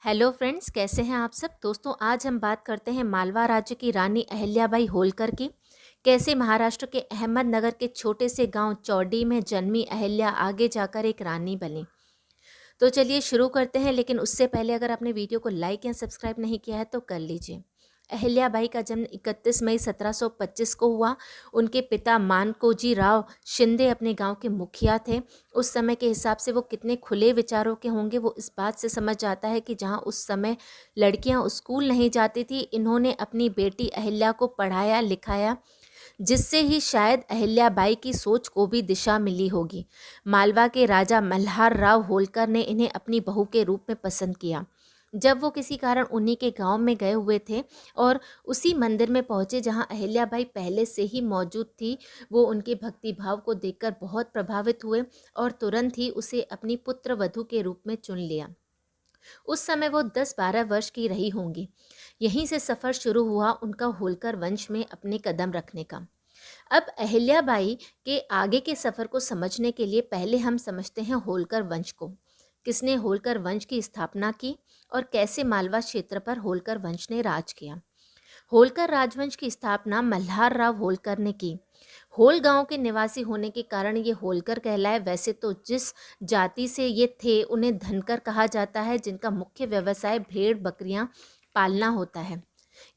Hello friends, कैसे हैं आप सब। दोस्तों, आज हम बात करते हैं मालवा राज्य की रानी अहिल्याबाई होलकर की। कैसे महाराष्ट्र के अहमदनगर के छोटे से गांव चौडी में जन्मी अहिल्या आगे जाकर एक रानी बनी। तो चलिए शुरू करते हैं, लेकिन उससे पहले अगर आपने वीडियो को लाइक या सब्सक्राइब नहीं किया है तो कर लीजिए। अहिल्याबाई का जन्म 31 मई 1725 को हुआ। उनके पिता मानकोजी राव शिंदे अपने गांव के मुखिया थे। उस समय के हिसाब से वो कितने खुले विचारों के होंगे वो इस बात से समझ जाता है कि जहां उस समय लड़कियां स्कूल नहीं जाती थी, इन्होंने अपनी बेटी अहिल्या को पढ़ाया लिखाया, जिससे ही शायद अहिल्याबाई की सोच को भी दिशा मिली होगी। मालवा के राजा मल्हार राव होलकर ने इन्हें अपनी बहू के रूप में पसंद किया। जब वो किसी कारण उन्हीं के गांव में गए हुए थे और उसी मंदिर में पहुंचे जहां अहिल्याबाई पहले से ही मौजूद थी, वो उनके भक्ति भाव को देखकर बहुत प्रभावित हुए और तुरंत ही उसे अपनी पुत्र वधू के रूप में चुन लिया। उस समय वो 10-12 वर्ष की रही होंगी। यहीं से सफ़र शुरू हुआ उनका होलकर वंश में अपने कदम रखने का। अब अहिल्याबाई के आगे के सफ़र को समझने के लिए पहले हम समझते हैं होलकर वंश को। किसने होलकर वंश की स्थापना की और कैसे मालवा क्षेत्र पर होलकर वंश ने राज किया। होलकर राजवंश की स्थापना मल्हार राव होलकर ने की। होल गांव के निवासी होने के कारण ये होलकर कहलाए। वैसे तो जिस जाति से ये थे उन्हें धनकर कहा जाता है, जिनका मुख्य व्यवसाय भेड़ बकरियां पालना होता है।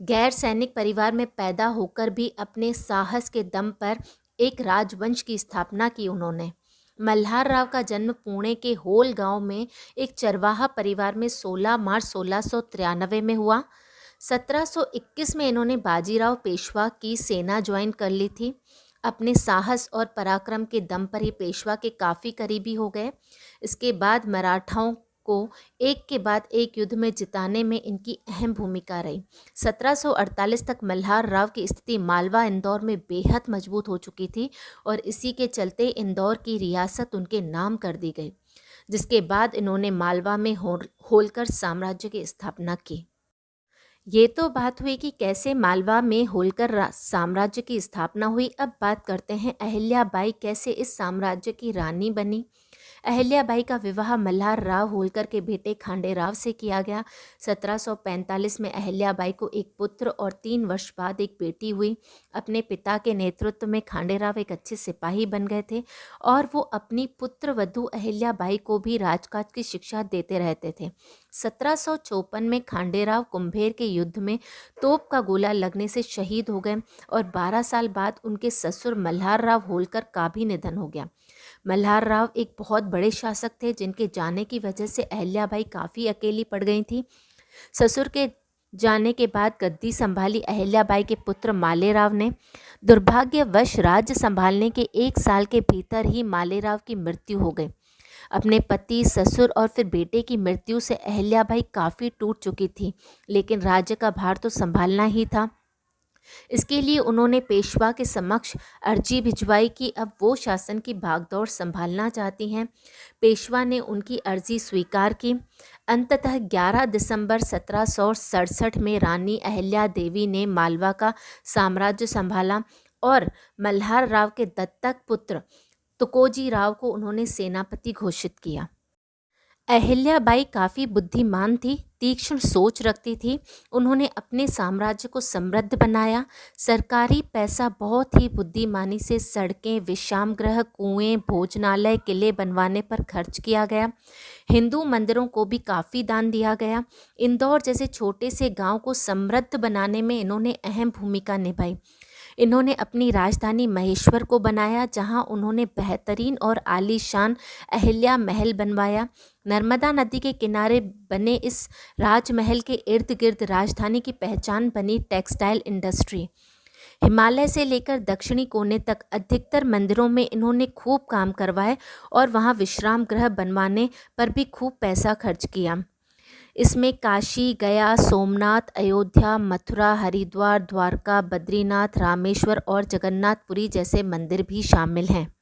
गैर सैनिक परिवार में पैदा होकर भी अपने साहस के दम पर एक राजवंश की स्थापना की उन्होंने। मल्हार राव का जन्म पुणे के होल गांव में एक चरवाहा परिवार में 16 मार्च 1693 में हुआ। 1721 में इन्होंने बाजीराव पेशवा की सेना ज्वाइन कर ली थी। अपने साहस और पराक्रम के दम पर ही पेशवा के काफ़ी करीबी हो गए। इसके बाद मराठाओं को एक के बाद एक युद्ध में जिताने में इनकी अहम भूमिका रही। 1748 तक मल्हार राव की स्थिति मालवा इंदौर में बेहद मजबूत हो चुकी थी और इसी के चलते इंदौर की रियासत उनके नाम कर दी गई, जिसके बाद इन्होंने मालवा में होलकर साम्राज्य की स्थापना की। ये तो बात हुई कि कैसे मालवा में होलकर साम्राज्य की स्थापना हुई। अब बात करते हैं अहिल्याबाई कैसे इस साम्राज्य की रानी बनी। अहिल्याबाई का विवाह मल्हार राव होलकर के बेटे खांडेराव से किया गया। 1745 में अहिल्याबाई को एक पुत्र और 3 वर्ष बाद एक बेटी हुई। अपने पिता के नेतृत्व में खांडेराव एक अच्छे सिपाही बन गए थे और वो अपनी पुत्र वधू अहिल्याबाई को भी राजकाज की शिक्षा देते रहते थे। 1754 में खांडेराव कुंभेर के युद्ध में तोप का गोला लगने से शहीद हो गए और 12 साल बाद उनके ससुर मल्हार राव होलकर का भी निधन हो गया। मल्हार राव एक बहुत बड़े शासक थे, जिनके जाने की वजह से अहिल्याबाई काफ़ी अकेली पड़ गई थी। ससुर के जाने के बाद गद्दी संभाली अहिल्याबाई के पुत्र मालेराव ने। दुर्भाग्यवश राज्य संभालने के 1 साल के भीतर ही मालेराव की मृत्यु हो गई। अपने पति, ससुर और फिर बेटे की मृत्यु से अहिल्याबाई काफ़ी टूट चुकी थी, लेकिन राज्य का भार तो संभालना ही था। इसके लिए उन्होंने पेशवा के समक्ष अर्जी भिजवाई कि अब वो शासन की भागदौड़ संभालना चाहती हैं। पेशवा ने उनकी अर्जी स्वीकार की। अंततः 11 दिसंबर 1767 में रानी अहिल्या देवी ने मालवा का साम्राज्य संभाला और मल्हार राव के दत्तक पुत्र तुकोजी राव को उन्होंने सेनापति घोषित किया। अहिल्याबाई काफ़ी बुद्धिमान थी, तीक्ष्ण सोच रखती थी। उन्होंने अपने साम्राज्य को समृद्ध बनाया। सरकारी पैसा बहुत ही बुद्धिमानी से सड़कें, विश्राम गृह, कुएं, भोजनालय, किले बनवाने पर खर्च किया गया। हिंदू मंदिरों को भी काफ़ी दान दिया गया। इंदौर जैसे छोटे से गांव को समृद्ध बनाने में इन्होंने अहम भूमिका निभाई। इन्होंने अपनी राजधानी महेश्वर को बनाया, जहां उन्होंने बेहतरीन और आलीशान अहिल्या महल बनवाया। नर्मदा नदी के किनारे बने इस राजमहल के इर्द गिर्द राजधानी की पहचान बनी टेक्सटाइल इंडस्ट्री। हिमालय से लेकर दक्षिणी कोने तक अधिकतर मंदिरों में इन्होंने खूब काम करवाए और वहां विश्राम गृह बनवाने पर भी खूब पैसा खर्च किया। इसमें काशी, गया, सोमनाथ, अयोध्या, मथुरा, हरिद्वार, द्वारका, बद्रीनाथ, रामेश्वर और जगन्नाथपुरी जैसे मंदिर भी शामिल हैं।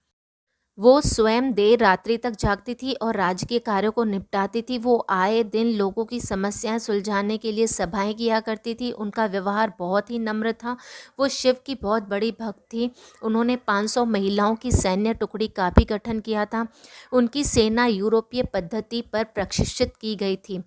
वो स्वयं देर रात्रि तक जागती थी और राजकीय कार्यों को निपटाती थी। वो आए दिन लोगों की समस्याएं सुलझाने के लिए सभाएं किया करती थी। उनका व्यवहार बहुत ही नम्र था। वो शिव की बहुत बड़ी भक्त थी। उन्होंने 500 महिलाओं की सैन्य टुकड़ी का भी गठन किया था। उनकी सेना यूरोपीय पद्धति पर प्रशिक्षित की गई थी।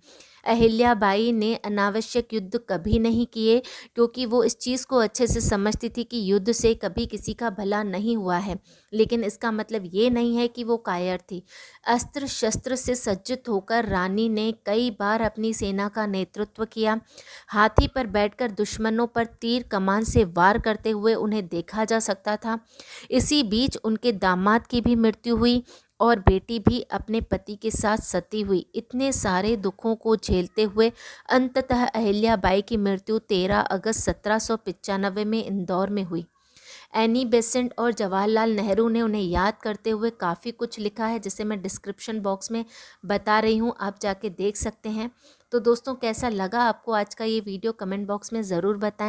अहिल्याबाई ने अनावश्यक युद्ध कभी नहीं किए, क्योंकि वो इस चीज़ को अच्छे से समझती थी कि युद्ध से कभी किसी का भला नहीं हुआ है। लेकिन इसका मतलब ये नहीं है कि वो कायर थी। अस्त्र शस्त्र से सज्जित होकर रानी ने कई बार अपनी सेना का नेतृत्व किया। हाथी पर बैठकर दुश्मनों पर तीर कमान से वार करते हुए उन्हें देखा जा सकता था। इसी बीच उनके दामाद की भी मृत्यु हुई और बेटी भी अपने पति के साथ सती हुई। इतने सारे दुखों को झेलते हुए अंततः अहिल्याबाई की मृत्यु 13 अगस्त 1795 में इंदौर में हुई। एनी बेसेंट और जवाहरलाल नेहरू ने उन्हें याद करते हुए काफ़ी कुछ लिखा है, जिसे मैं डिस्क्रिप्शन बॉक्स में बता रही हूँ, आप जाके देख सकते हैं। तो दोस्तों, कैसा लगा आपको आज का ये वीडियो, कमेंट बॉक्स में ज़रूर बताएं।